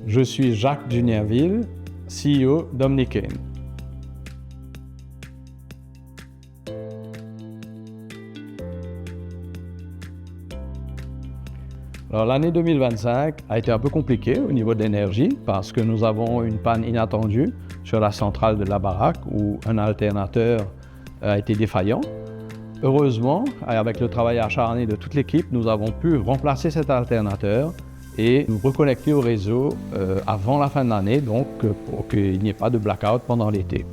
Je suis Jacques Juniaville, CEO d'Omnicane. Alors, l'année 2025 a été un peu compliquée au niveau de l'énergie parce que nous avons une panne inattendue sur la centrale de la baraque où un alternateur a été défaillant. Heureusement, avec le travail acharné de toute l'équipe, nous avons pu remplacer cet alternateur et nous reconnecter au réseau avant la fin de l'année, donc pour qu'il n'y ait pas de blackout pendant l'été.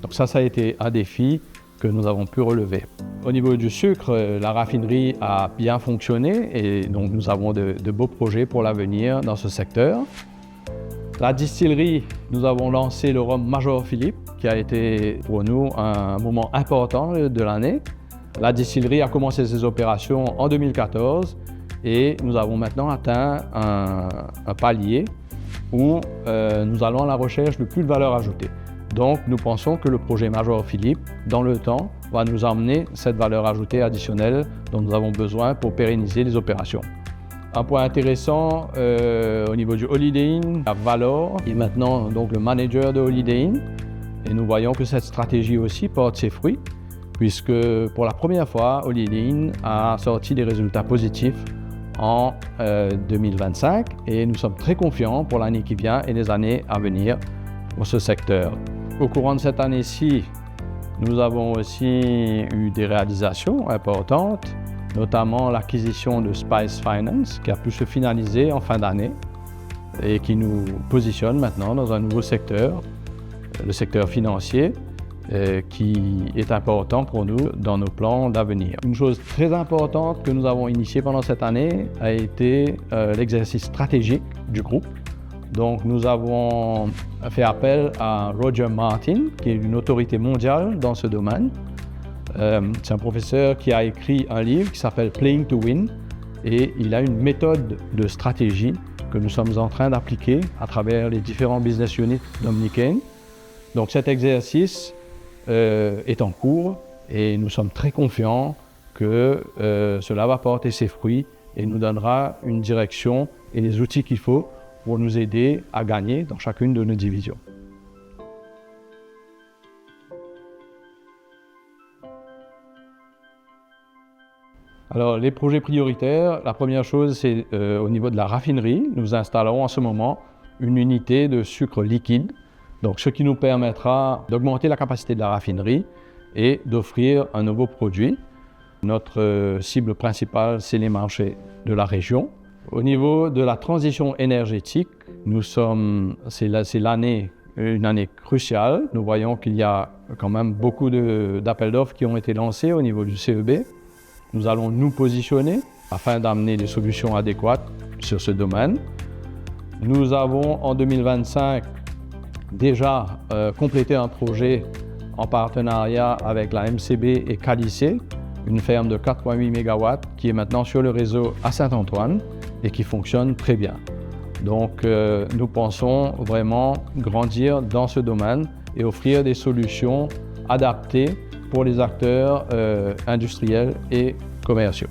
Donc ça a été un défi que nous avons pu relever. Au niveau du sucre, la raffinerie a bien fonctionné et donc nous avons de beaux projets pour l'avenir dans ce secteur. La distillerie, nous avons lancé le rhum Major Philippe, qui a été pour nous un moment important de l'année. La distillerie a commencé ses opérations en 2014 et nous avons maintenant atteint un palier où nous allons à la recherche de plus de valeur ajoutée. Donc nous pensons que le projet Major Philippe, dans le temps, va nous emmener cette valeur ajoutée additionnelle dont nous avons besoin pour pérenniser les opérations. Un point intéressant au niveau du Holiday Inn, Valor est maintenant donc le manager de Holiday Inn et nous voyons que cette stratégie aussi porte ses fruits puisque pour la première fois, Holiday Inn a sorti des résultats positifs en 2025 et nous sommes très confiants pour l'année qui vient et les années à venir pour ce secteur. Au courant de cette année-ci, nous avons aussi eu des réalisations importantes, notamment l'acquisition de Spice Finance qui a pu se finaliser en fin d'année et qui nous positionne maintenant dans un nouveau secteur, le secteur financier, qui est important pour nous dans nos plans d'avenir. Une chose très importante que nous avons initiée pendant cette année a été l'exercice stratégique du groupe. Donc nous avons fait appel à Roger Martin, qui est une autorité mondiale dans ce domaine. C'est un professeur qui a écrit un livre qui s'appelle Playing to Win et il a une méthode de stratégie que nous sommes en train d'appliquer à travers les différents business units d'Omnicane. Donc cet exercice est en cours et nous sommes très confiants que cela va porter ses fruits et nous donnera une direction et les outils qu'il faut pour nous aider à gagner dans chacune de nos divisions. Alors, les projets prioritaires, la première chose, c'est au niveau de la raffinerie. Nous installons en ce moment une unité de sucre liquide, donc ce qui nous permettra d'augmenter la capacité de la raffinerie et d'offrir un nouveau produit. Notre cible principale, c'est les marchés de la région. Au niveau de la transition énergétique, c'est l'année, une année cruciale. Nous voyons qu'il y a quand même beaucoup d'appels d'offres qui ont été lancés au niveau du CEB. Nous allons nous positionner afin d'amener des solutions adéquates sur ce domaine. Nous avons en 2025 déjà complété un projet en partenariat avec la MCB et Calicé, une ferme de 4,8 MW qui est maintenant sur le réseau à Saint-Antoine et qui fonctionne très bien. Donc nous pensons vraiment grandir dans ce domaine et offrir des solutions adaptées pour les acteurs industriels et commerciaux.